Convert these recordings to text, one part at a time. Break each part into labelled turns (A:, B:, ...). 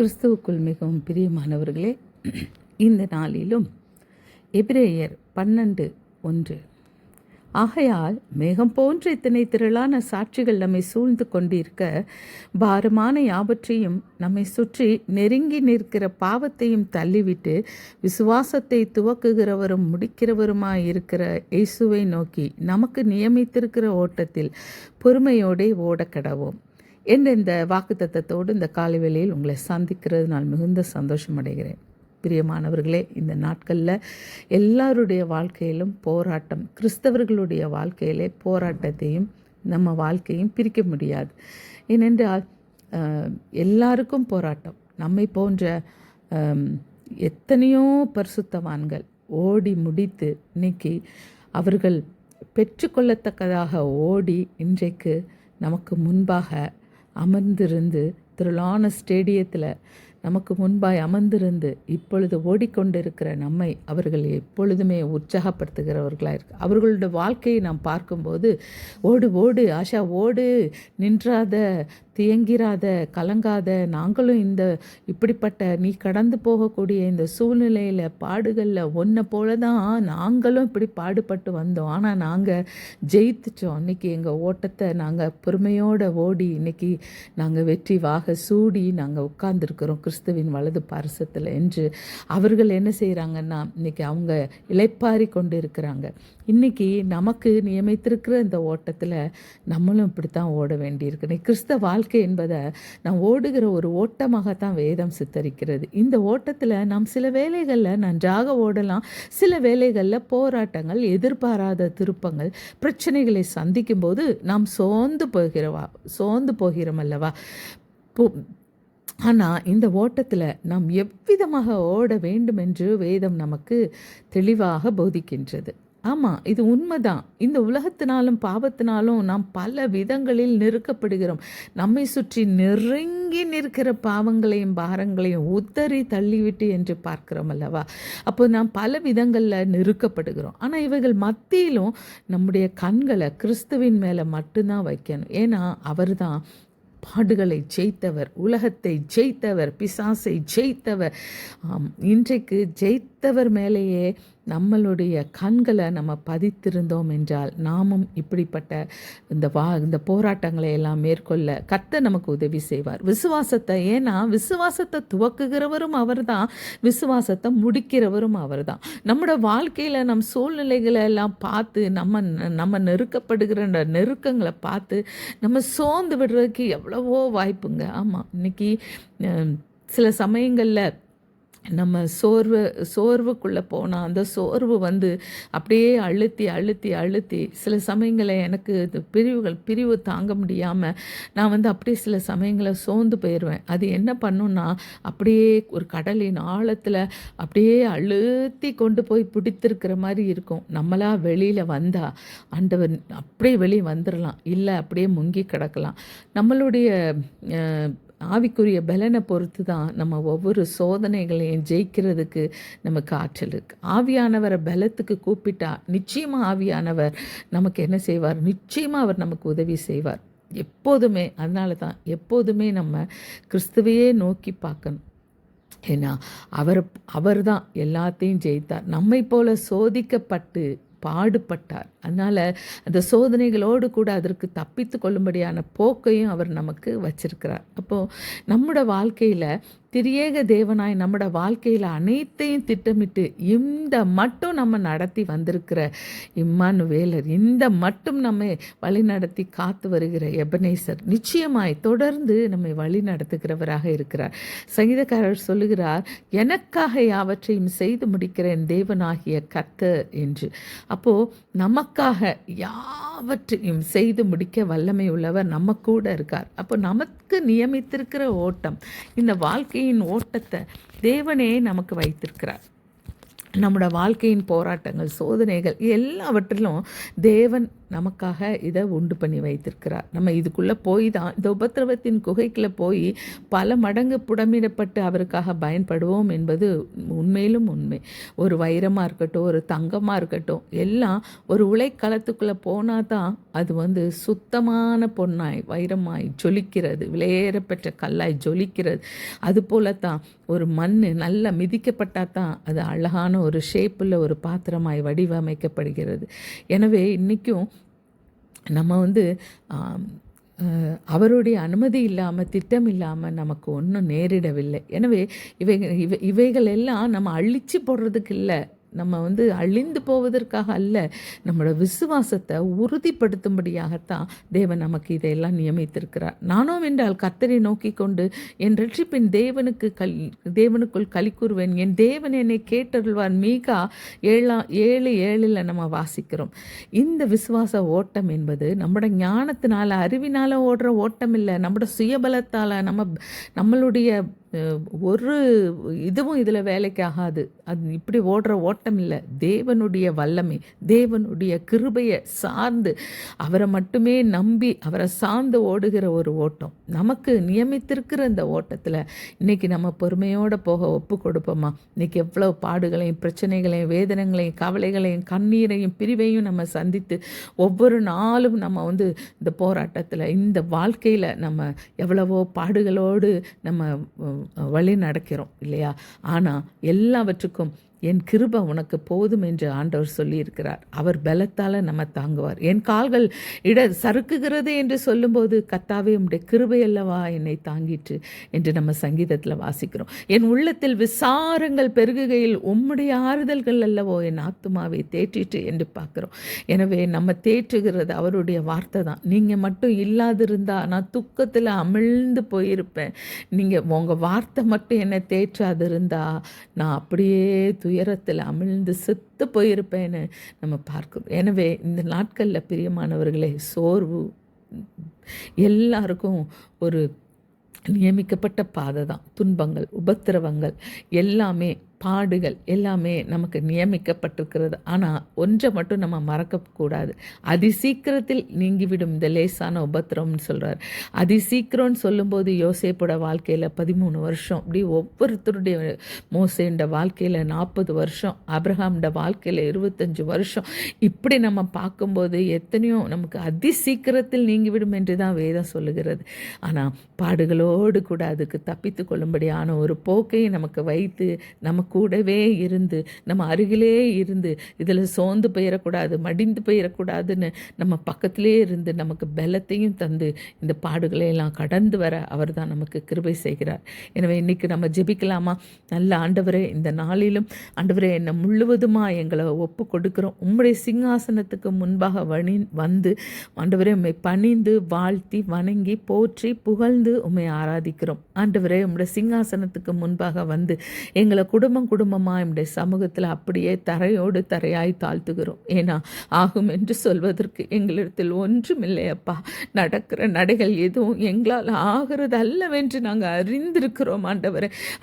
A: கிறிஸ்துவுக்குள் மிகவும் பிரியமானவர்களே, இந்த நாளிலும் எபிரேயர் 12:1 ஆகையால் மேகம் போன்ற இத்தனை திரளான சாட்சிகள் நம்மை சூழ்ந்து கொண்டிருக்க, பாரமான யாவற்றையும் நம்மை சுற்றி நெருங்கி நிற்கிற பாவத்தையும் தள்ளிவிட்டு விசுவாசத்தை துவக்குகிறவரும் முடிக்கிறவருமாயிருக்கிற இயேசுவை நோக்கி நமக்கு நியமித்திருக்கிற ஓட்டத்தில் பொறுமையோடே ஓடக்கடவோம் என்ற இந்த வாக்குத்தத்தத்தோடு இந்த காலை வேளையில் உங்களை சந்திக்கிறது நான் மிகுந்த சந்தோஷம் அடைகிறேன். பிரியமானவர்களே, இந்த நாட்களில் எல்லாருடைய வாழ்க்கையிலும் போராட்டம், கிறிஸ்தவர்களுடைய வாழ்க்கையிலே போராட்டத்தையும் நம்ம வாழ்க்கையும் பிரிக்க முடியாது. ஏனென்றால் எல்லாருக்கும் போராட்டம். நம்மை போன்ற எத்தனையோ பரிசுத்தவான்கள் ஓடி முடித்து இன்னைக்கு அவர்கள் பெற்றுக்கொள்ளத்தக்கதாக ஓடி இன்றைக்கு நமக்கு முன்பாக அமர்ந்திருந்து திரளான ஸ்டேடியத்தில் நமக்கு முன்பாய் அமர்ந்திருந்து இப்பொழுது ஓடிக்கொண்டிருக்கிற நம்மை அவர்கள் எப்பொழுதுமே உற்சாகப்படுத்துகிறவர்களாக இருக்கு. அவர்களுடைய வாழ்க்கையை நாம் பார்க்கும்போது ஓடு ஓடு ஆஷா ஓடு, நின்றாத, தியங்கிறாத, கலங்காத, நாங்களும் இந்த இப்படிப்பட்ட நீ கடந்து போகக்கூடிய இந்த சூழ்நிலையில் பாடுகளில் ஒன்றை போல தான் நாங்களும் இப்படி பாடுபட்டு வந்தோம். ஆனால் நாங்கள் ஜெயித்துட்டோம். இன்றைக்கி எங்கள் ஓட்டத்தை நாங்கள் பொறுமையோடு ஓடி இன்றைக்கி நாங்கள் வெற்றி வாக சூடி நாங்கள் உட்கார்ந்துருக்கிறோம் கிறிஸ்துவின் வலது பாரசத்தில் என்று அவர்கள் என்ன செய்கிறாங்கன்னா இன்றைக்கி அவங்க இளைப்பாரி கொண்டு இருக்கிறாங்க. இன்றைக்கி நமக்கு நியமித்திருக்கிற இந்த ஓட்டத்தில் நம்மளும் இப்படித்தான் ஓட வேண்டியிருக்கு. கிறிஸ்தவ வாழ்க்கை என்பதை நாம் ஓடுகிற ஒரு ஓட்டமாகத்தான் வேதம் சித்தரிக்கிறது. இந்த ஓட்டத்தில் நாம் சில வேளைகளில் நன்றாக ஓடலாம், சில வேளைகளில் போராட்டங்கள், எதிர்பாராத திருப்பங்கள், பிரச்சனைகளை சந்திக்கும் போது நாம் சோர்ந்து போகிறோம் அல்லவா. ஆனால் இந்த ஓட்டத்தில் நாம் எவ்விதமாக ஓட வேண்டும் என்று வேதம் நமக்கு தெளிவாக போதிக்கின்றது. ஆமாம், இது உண்மைதான். இந்த உலகத்தினாலும் பாவத்தினாலும் நாம் பல விதங்களில் நெருக்கப்படுகிறோம். நம்மை சுற்றி நெருங்கி நிற்கிற பாவங்களையும் பாரங்களையும் உத்தறி தள்ளிவிட்டு என்று பார்க்கிறோம் அல்லவா. அப்போ நாம் பல விதங்களில் நெருக்கப்படுகிறோம். ஆனால் இவைகள் மத்தியிலும் நம்முடைய கண்களை கிறிஸ்துவின் மேலே மட்டும்தான் வைக்கணும். ஏன்னா அவர் தான் பாடுகளை ஜெயித்தவர், உலகத்தை ஜெயித்தவர், பிசாசை ஜெயித்தவர். இன்றைக்கு ஜெயித்தவர் மேலேயே நம்மளுடைய கண்களை நம்ம பதித்திருந்தோம் என்றால் நாமும் இப்படிப்பட்ட இந்த போராட்டங்களை எல்லாம் மேற்கொள்ள கர்த்தர் நமக்கு உதவி செய்வார். விசுவாசத்தை, ஏன்னா விசுவாசத்தை துவக்குகிறவரும் அவர் தான், விசுவாசத்தை முடிக்கிறவரும் அவர் தான். நம்மளோட வாழ்க்கையில் நம் சூழ்நிலைகளை எல்லாம் பார்த்து நம்ம நெருக்கப்படுகிற நெருக்கங்களை பார்த்து நம்ம சோர்ந்து விடுறதுக்கு எவ்வளவோ வாய்ப்புங்க. ஆமாம், இன்னைக்கு சில சமயங்களில் நம்ம சோர்வுக்குள்ளே போனால் அந்த சோர்வு அப்படியே அழுத்தி சில சமயங்களில் எனக்கு பிரிவு தாங்க முடியாமல் நான் அப்படியே சில சமயங்களில் சோர்ந்து போயிடுவேன். அது என்ன பண்ணுன்னா அப்படியே ஒரு கடலின் ஆழத்தில் அப்படியே அழுத்தி கொண்டு போய் பிடித்திருக்கிற மாதிரி இருக்கும். நம்மளா வெளியில் வந்தால் ஆண்டவர் அப்படியே வெளியே வந்துடலாம், இல்லை அப்படியே முங்கி கிடக்கலாம். நம்மளுடைய ஆவிக்குரிய பலனை பொறுத்து தான் நம்ம ஒவ்வொரு சோதனைகளையும் ஜெயிக்கிறதுக்கு நமக்கு ஆற்றல் இருக்குது. ஆவியானவரை பலத்துக்கு கூப்பிட்டா நிச்சயமாக ஆவியானவர் நமக்கு என்ன செய்வார்? நிச்சயமாக அவர் நமக்கு உதவி செய்வார் எப்போதுமே. அதனால தான் எப்போதுமே நம்ம கிறிஸ்துவையே நோக்கி பார்க்கணும். ஏன்னா அவர் தான் எல்லாத்தையும் ஜெயித்தார். நம்மை போல சோதிக்கப்பட்டு பாடுபட்டார். அதனால் அந்த சோதனைகளோடு கூட அதற்கு தப்பித்து கொள்ளும்படியான போக்கையும் அவர் நமக்கு வச்சிருக்கிறார். அப்போது நம்மளோட வாழ்க்கையில் திரியேக தேவனாய் நம்மளோட வாழ்க்கையில் அனைத்தையும் திட்டமிட்டு இந்த மட்டும் நம்ம நடத்தி வந்திருக்கிற இம்மானுவேலர், இந்த மட்டும் நம்மை வழி நடத்தி காத்து வருகிற எபனேசர் நிச்சயமாய் தொடர்ந்து நம்மை வழி நடத்துகிறவராக இருக்கிறார். சங்கீதக்காரர் சொல்லுகிறார், எனக்காக யாவற்றையும் செய்து முடிக்கிறேன் தேவனாகிய கர்த்தர் என்று. அப்போது நமக்காக யாவற்றையும் செய்து முடிக்க வல்லமை உள்ளவர் நம்ம கூட இருக்கார். அப்போ நமக்கு நியமித்திருக்கிற ஓட்டம், இந்த வாழ்க்கையின் ஓட்டத்தை தேவனே நமக்கு வைத்திருக்கிறார். நம்மளோட வாழ்க்கையின் போராட்டங்கள், சோதனைகள் எல்லாவற்றிலும் தேவன் நமக்காக இதை உண்டு பண்ணி வைத்திருக்கிறார். நம்ம இதுக்குள்ளே போய் தான், இந்த உபத்திரவத்தின் குகைக்குள்ளே போய் பல மடங்கு புடமிடப்பட்டு அவருக்காக பயன்படுவோம் என்பது உண்மையிலும் உண்மை. ஒரு வைரமாக இருக்கட்டும், ஒரு தங்கமாக இருக்கட்டும், எல்லாம் ஒரு உலைக்களத்துக்குள்ளே போனால் தான் அது சுத்தமான பொன்னாய் வைரமாய் ஜொலிக்கிறது, விலையேறப்பெற்ற கல்லாய் ஜொலிக்கிறது. அதுபோல தான் ஒரு மண் நல்லா மிதிக்கப்பட்டால் தான் அது அழகான ஒரு ஷேப்பில் ஒரு பாத்திரமாய் வடிவமைக்கப்படுகிறது. எனவே இன்றைக்கும் நம்ம அவருடைய அனுமதி இல்லாமல், திட்டம் இல்லாமல் நமக்கு ஒன்றும் நேரிடவில்லை. எனவே இவைகள் எல்லாம் நம்ம அழிச்சு போடுறதுக்கு இல்லை, நம்ம அழிந்து போவதற்காக அல்ல, நம்மளோட விசுவாசத்தை உறுதிப்படுத்தும்படியாகத்தான் தேவன் நமக்கு இதையெல்லாம் நியமித்திருக்கிறார். நானும் என்றால் கர்த்தரை நோக்கி கொண்டு என் ரட்சிப்பின் தேவனுக்குள் களி கூறுவேன், என் தேவன் என்னை கேட்டருள்வார். மீகா 7:7 நம்ம வாசிக்கிறோம். இந்த விசுவாச ஓட்டம் என்பது நம்மளோட ஞானத்தினால அறிவினால ஓடுற ஓட்டம் இல்லை, நம்மளோட சுயபலத்தால் நம்மளுடைய ஒரு இதுவும் இதில் வேலைக்கு ஆகாது. அது இப்படி ஓடுற ஓட்டம் இல்லை, தேவனுடைய வல்லமை, தேவனுடைய கிருபையை சார்ந்து அவரை மட்டுமே நம்பி அவரை சார்ந்து ஓடுகிற ஒரு ஓட்டம். நமக்கு நியமித்திருக்கிற இந்த ஓட்டத்தில் இன்றைக்கி நம்ம பொறுமையோடு போக ஒப்பு கொடுப்போமா? இன்றைக்கி எவ்வளோ பாடுகளையும் பிரச்சனைகளையும் வேதனைகளையும் கவலைகளையும் கண்ணீரையும் பிரிவையும் நம்ம சந்தித்து ஒவ்வொரு நாளும் நம்ம இந்த போராட்டத்தில், இந்த வாழ்க்கையில் நம்ம எவ்வளவோ பாடுகளோடு நம்ம வழி நடக்கிறோம் இல்லையா? ஆனால் எல்லாவற்றுக்கும் என் கிருபை உனக்கு போதும் என்று ஆண்டவர் சொல்லியிருக்கிறார். அவர் பலத்தால் நம்ம தாங்குவார். என் கால்கள் சறுக்குகிறது என்று சொல்லும்போது, கர்த்தாவே உம்முடைய கிருபை அல்லவா என்னை தாங்கிற்று என்று நம்ம சங்கீதத்தில் வாசிக்கிறோம். என் உள்ளத்தில் விசாரங்கள் பெருகுகையில் உம்முடைய ஆறுதல்கள் அல்லவோ என் ஆத்துமாவை தேற்றிற்று என்று பார்க்குறோம். எனவே நம்ம தேற்றுகிறது அவருடைய வார்த்தை தான். நீங்கள் மட்டும் இல்லாதிருந்தா நான் துக்கத்தில் அமிழ்ந்து போயிருப்பேன், நீங்கள் உங்கள் வார்த்தை மட்டும் என்னை தேற்றாதிருந்தா நான் அப்படியே துயரத்தில் அமிழ்ந்து செத்து போயிருப்பேன்னு நம்ம பார்க்கிறோம். எனவே இந்த நாட்களில் பிரியமானவர்களே, சோர்வு எல்லாருக்கும் ஒரு நியமிக்கப்பட்ட பாதை தான். துன்பங்கள், உபத்திரவங்கள் எல்லாமே, பாடுகள் எல்லாமே நமக்கு நியமிக்கப்பட்டிருக்கிறது. ஆனால் ஒன்றை மட்டும் நம்ம மறக்கக்கூடாது, அதிசீக்கிரத்தில் நீங்கிவிடும் இந்த லேசான உபத்திரம்னு சொல்கிறார். அதிசீக்கிரம்னு சொல்லும்போது யோசேப்போட வாழ்க்கையில் 13 வருஷம், அப்படி ஒவ்வொருத்தருடைய மோசேண்ட வாழ்க்கையில் 40 வருஷம், ஆபிரகாம்ட வாழ்க்கையில் 25 வருஷம், இப்படி நம்ம பார்க்கும்போது எத்தனையோ நமக்கு அதிசீக்கிரத்தில் நீங்கிவிடும் என்று தான் வேதம் சொல்லுகிறது. ஆனால் பாடுகளோடு கூட அதுக்கு தப்பித்து கொள்ளும்படியான ஒரு போக்கை நமக்கு வைத்து நம்ம கூடவே இருந்து நம்ம அருகிலே இருந்து இதில் சோர்ந்து போயிடக்கூடாது, மடிந்து போயிடக்கூடாதுன்னு நம்ம பக்கத்திலே இருந்து நமக்கு பலத்தையும் தந்து இந்த பாடுகளை எல்லாம் கடந்து வர அவர் தான் நமக்கு கிருபை செய்கிறார். எனவே இன்றைக்கி நம்ம ஜெபிக்கலாமா? நல்ல ஆண்டவரே, இந்த நாளிலும் ஆண்டவரே என்னை முழுவதுமாக எங்களை ஒப்பு கொடுக்குறோம். உம்முடைய சிங்காசனத்துக்கு முன்பாக வந்து ஆண்டவரே உம்மை பணிந்து வாழ்த்தி வணங்கி போற்றி புகழ்ந்து உம்மை ஆராதிக்கிறோம். ஆண்டவரே உம்முடைய சிங்காசனத்துக்கு முன்பாக வந்து எங்களை குடும்பமாக நம்முடைய சமூகத்தில் அப்படியே தரையோடு தரையாய் தாழ்த்துகிறோம். ஏன்னா ஆகும் என்று சொல்வதற்கு எங்களிடத்தில் ஒன்றும் இல்லையப்பா. நடக்கிற நடைகள் எதுவும் எங்களால் ஆகிறது அல்லவென்று நாங்கள் அறிந்திருக்கிறோம்.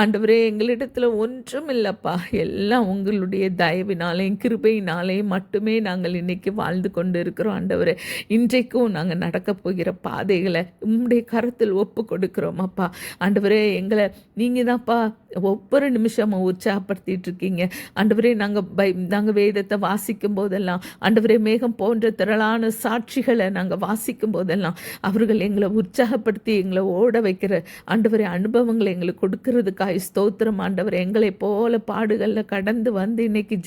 A: ஆண்டவரே எங்களிடத்தில் ஒன்றும் இல்லைப்பா. எல்லாம் உங்களுடைய தயவினாலேயும் கிருபையினாலேயும் மட்டுமே நாங்கள் இன்னைக்கு வாழ்ந்து கொண்டு இருக்கிறோம். ஆண்டவரே, இன்றைக்கும் நாங்கள் நடக்க போகிற பாதைகளை உங்களுடைய கருத்தில் ஒப்பு கொடுக்கிறோம் அப்பா. ஆண்டவரே, எங்களை நீங்கள் தான்ப்பா ஒவ்வொரு நிமிஷமும் உற்சாகப்படுத்திட்டு இருக்கீங்க. ஆண்டவரே, நாங்கள் வேதத்தை வாசிக்கும் போதெல்லாம் ஆண்டவரே, மேகம் போன்ற திரளான சாட்சிகளை நாங்கள் வாசிக்கும் போதெல்லாம் அவர்கள் எங்களை உற்சாகப்படுத்தி எங்களை ஓட வைக்கிற ஆண்டவரே அனுபவங்களை எங்களுக்கு கொடுக்கறதுக்காக ஸ்தோத்திரம். ஆண்டவரே, எங்களை போல பாடுகளில் கடந்து வந்து இன்னைக்கு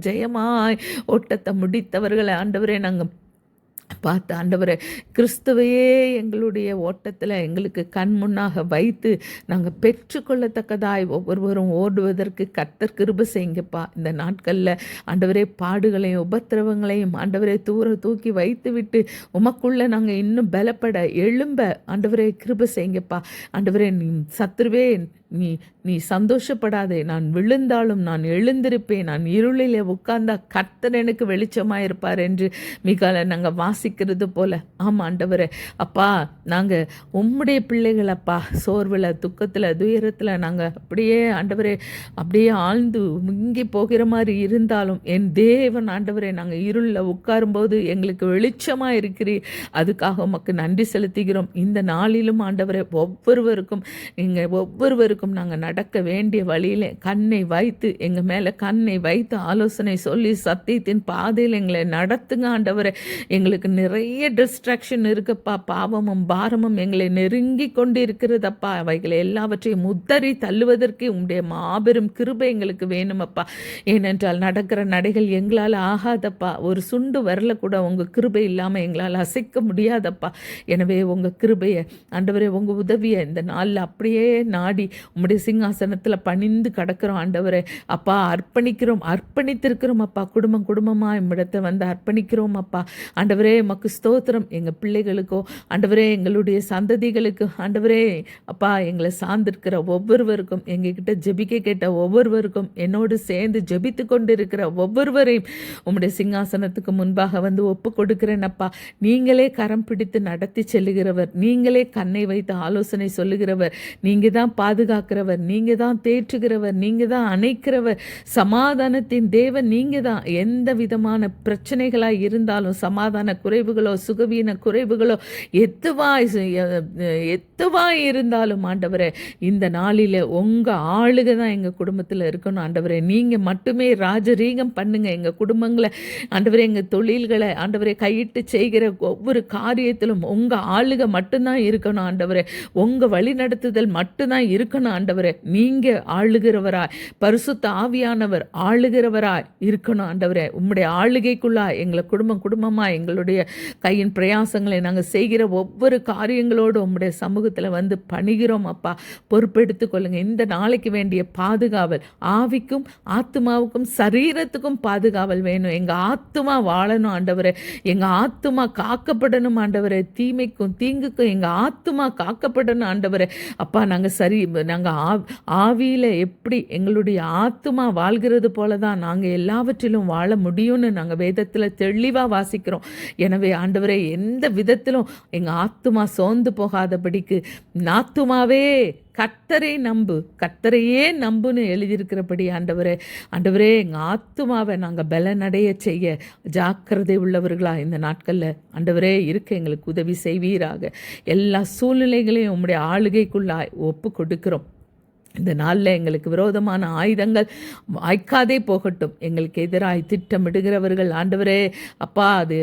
A: ஜெயமாய் ஓட்டத்தை முடித்தவர்களை ஆண்டவரே நாங்கள் பார்த்து ஆண்டவரை கிறிஸ்துவையே எங்களுடைய ஓட்டத்தில் எங்களுக்கு கண் முன்னாக வைத்து நாங்கள் பெற்றுக்கொள்ளத்தக்கதாய் ஒவ்வொருவரும் ஓடுவதற்கு கர்த்தர் கிருபை செய்யுங்கப்பா. இந்த நாட்களில் ஆண்டவரே பாடுகளையும் உபத்திரவங்களையும் ஆண்டவரே தூக்கி வைத்து விட்டு உமக்குள்ளே நாங்கள் இன்னும் பலப்பட எழும்ப ஆண்டவரே கிருபை செய்யுங்கப்பா. ஆண்டவரே, நீ சத்துருவே நீ சந்தோஷப்படாதே, நான் விழுந்தாலும் நான் எழுந்திருப்பேன், நான் இருளில் உட்கார்ந்தா கர்த்தர் எனக்கு வெளிச்சமாக இருப்பார் என்று மிகால நாங்கள் வாசிக்கிறது போல. ஆமாம் ஆண்டவரே, அப்பா நாங்கள் உம்முடைய பிள்ளைகள் அப்பா, சோர்வில், துக்கத்தில், துயரத்தில் நாங்கள் அப்படியே ஆண்டவரே அப்படியே ஆழ்ந்து முங்கி போகிற மாதிரி இருந்தாலும் என் தேவன் ஆண்டவரே, நாங்கள் இருளில் உட்காரும்போது எங்களுக்கு வெளிச்சமாக இருக்கிறீர். அதுக்காக உமக்கு நன்றி செலுத்துகிறோம். இந்த நாளிலும் ஆண்டவரே ஒவ்வொருவருக்கும் நாங்கள் நடக்க வேண்டிய வழியில் கண்ணை வைத்து எங்கள் மேலே கண்ணை வைத்து ஆலோசனை சொல்லி சத்தியத்தின் பாதையில் எங்களை நடத்துங்க ஆண்டவரே. எங்களுக்கு நிறைய டிஸ்ட்ராக்ஷன் இருக்குப்பா, பாவமும் பாரமும் எங்களை நெருங்கி கொண்டு இருக்கிறதப்பா. அவைகளை எல்லாவற்றையும் உத்தறி தள்ளுவதற்கு உங்களுடைய மாபெரும் கிருபை எங்களுக்கு வேணுமப்பா. ஏனென்றால் நடக்கிற நடைகள் எங்களால் ஆகாதப்பா. ஒரு சுண்டு வரல கூட உங்கள் கிருபை இல்லாமல் எங்களால் அசைக்க முடியாதப்பா. எனவே உங்கள் கிருபையை ஆண்டவரே, உங்கள் உதவியை இந்த நாளில் அப்படியே நாடி உம்முடைய சிங்காசனத்தில் பணிந்து கடக்கிறோம் ஆண்டவரே. அப்பா அர்ப்பணித்திருக்கிறோம் அப்பா. குடும்பமாக இம்மிடத்தை வந்து அர்ப்பணிக்கிறோம் அப்பா. ஆண்டவரே உமக்கு ஸ்தோத்திரம். எங்கள் பிள்ளைகளுக்கோ ஆண்டவரே, எங்களுடைய சந்ததிகளுக்கு ஆண்டவரே அப்பா, எங்களை சார்ந்திருக்கிற ஒவ்வொருவருக்கும், எங்ககிட்ட ஜெபிக்க கேட்ட ஒவ்வொருவருக்கும், என்னோடு சேர்ந்து ஜெபித்து கொண்டு இருக்கிற ஒவ்வொருவரையும் உம்முடைய சிங்காசனத்துக்கு முன்பாக வந்து ஒப்பு கொடுக்கிறேன் அப்பா. நீங்களே கரம் பிடித்து நடத்தி செல்லுகிறவர், நீங்களே கண்ணை வைத்து ஆலோசனை சொல்லுகிறவர், நீங்கள் தான் பாதுகாக்கிறவர், நீங்கள் தான் தேற்றுகிறவர், நீங்கள் தான் அணைக்கிறவர், சமாதானத்தின் தேவன் நீங்கள் தான். எந்த விதமான பிரச்சனைகளாக இருந்தாலும், சமாதான குறைவுகளோ சுகவீன குறைவுகளோ எத்துவாய் இருந்தாலும் ஆண்டவரே, இந்த நாளில் உங்கள் ஆளுகை தான் எங்கள் குடும்பத்தில் இருக்கணும் ஆண்டவரே. நீங்கள் மட்டுமே ராஜரீகம் பண்ணுங்க எங்கள் குடும்பங்களை ஆண்டவரே. எங்கள் தொழில்களை ஆண்டவரே கையிட்டு செய்கிற ஒவ்வொரு காரியத்திலும் உங்கள் ஆளுகை மட்டும்தான் இருக்கணும் ஆண்டவரே. உங்கள் வழி நடத்துதல் மட்டும்தான் இருக்கணும் ஆண்டவரே. நீங்கள் ஆளுகிறவராய், பரிசுத்த ஆவியானவர் ஆளுகிறவராய் இருக்கணும் ஆண்டவரே. உம்முடைய ஆளுகைக்குள்ளாய் எங்களை குடும்பமாக எங்களுடைய கையின் பிரயாசங்களை நாங்கள் செய்கிற ஒவ்வொரு காரியங்களோடு உம்முடைய சமூகத்தில் வந்து பணிகிறோம் அப்பா. பொறுப்பெடுத்துக் கொள்ளுங்க. இந்த நாளைக்கு வேண்டிய பாதுகாவல், ஆவிக்கும் ஆத்துமாவுக்கும் சரீரத்துக்கும் பாதுகாவல் வேணும். எங்கள் ஆத்துமா வாழணும் ஆண்டவரே. எங்கள் ஆத்துமா காக்கப்படணும் ஆண்டவரே. தீமைக்கும் தீங்குக்கும் எங்கள் ஆத்துமா காக்கப்படணும் ஆண்டவரே. அப்பா நாங்கள் ஆவியில் எப்படி எங்களுடைய ஆத்துமா வாழ்கிறது போல தான் நாங்கள் எல்லாவற்றிலும் வாழ முடியும்னு நாங்கள் வேதத்தில் தெளிவாக வாசிக்கிறோம். எனவே ஆண்டவரே, எந்த விதத்திலும் எங்கள் ஆத்துமா சோர்ந்து போகாதபடிக்கு, ஆத்துமாவே கர்த்தரை நம்பு, கர்த்தரையே நம்புன்னு எழுதியிருக்கிறபடி ஆண்டவரே, எங்கள் ஆத்துமாவை நாங்கள் பலனடைய செய்ய ஜாக்கிரதை உள்ளவர்களா இந்த நாட்களில் ஆண்டவரே இருக்க எங்களுக்கு உதவி செய்வீராக. எல்லா சூழ்நிலைகளையும் உம்முடைய ஆளுகைக்குள்ளாய் ஒப்பு கொடுக்கிறோம். இந்த நாளில் எங்களுக்கு விரோதமான ஆயுதங்கள் வாய்க்காதே போகட்டும். எங்களுக்கு எதிராக திட்டமிடுகிறவர்கள் ஆண்டவரே அப்பா, அது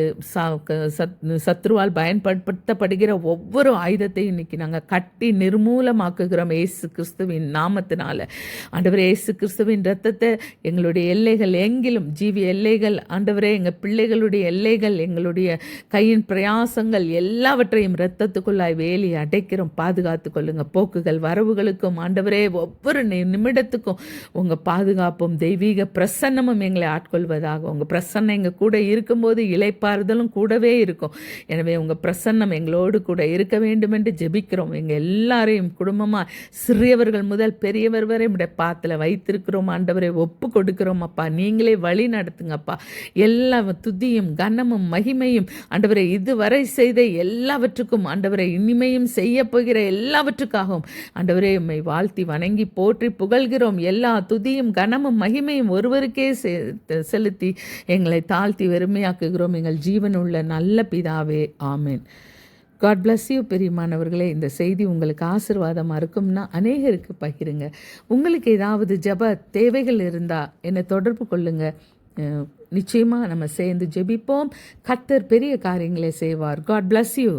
A: சத்ருவால் பயன்படுத்தப்படுகிற ஒவ்வொரு ஆயுதத்தையும் இன்னைக்கு நாங்கள் கட்டி நிர்மூலமாக்குகிறோம் இயேசு கிறிஸ்துவின் நாமத்தினால. ஆண்டவரே, இயேசு கிறிஸ்துவின் இரத்தத்தை எங்களுடைய எல்லைகள் எங்கிலும், ஜீவி எல்லைகள் ஆண்டவரே, எங்கள் பிள்ளைகளுடைய எல்லைகள், எங்களுடைய கையின் பிரயாசங்கள் எல்லாவற்றையும் இரத்தத்துக்குள்ளாய் வேலி அடைக்கிறோம். பாதுகாத்து கொள்ளுங்க. போக்குகள் வரவுகளுக்கும் ஆண்டவரே ஒவ்வொரு நிமிடத்துக்கும் உங்கள் பாதுகாப்பும் தெய்வீக பிரசன்னமும் எங்களை ஆட்கொள்வதாக. உங்கள் பிரசன்னம் எங்கள் கூட இருக்கும்போது இளைப்பாறுதலும் கூடவே இருக்கும். எனவே உங்கள் பிரசன்னம் எங்களோடு கூட இருக்க வேண்டும் என்று ஜெபிக்கிறோம். எங்கள் எல்லாரையும் குடும்பமாக சிறியவர்கள் முதல் பெரியவர் வரை உடைய பாத்தில் வைத்திருக்கிறோம் ஆண்டவரை. ஒப்பு கொடுக்கிறோம் அப்பா. நீங்களே வழி நடத்துங்கப்பா. எல்லா துதியும் கனமும் மகிமையும் ஆண்டவரை இதுவரை செய்த எல்லாவற்றுக்கும் ஆண்டவரை இனிமையும் செய்ய போகிற எல்லாவற்றுக்காகவும் ஆண்டவரே உம்மை வாழ்த்தி வணங்கி போற்றி புகழ்கிறோம். எல்லா துதியும் கனமும் மகிமையும் ஒருவருக்கே செலுத்தி எங்களை தாழ்த்தி வெறுமையாக்குகிறோம். எங்கள் ஜீவனுள்ள நல்ல பிதாவே, ஆமேன். God bless you. பெரியமானவர்களே, இந்த செய்தி உங்களுக்கு ஆசீர்வாதமாக இருக்கும்னா அநேகருக்கு பகிருங்க. உங்களுக்கு ஏதாவது ஜெப தேவைகள் இருந்தால் என்னை தொடர்பு கொள்ளுங்க. நிச்சயமாக நம்ம சேர்ந்து ஜெபிப்போம். கர்த்தர் பெரிய காரியங்களை செய்வார். God bless you.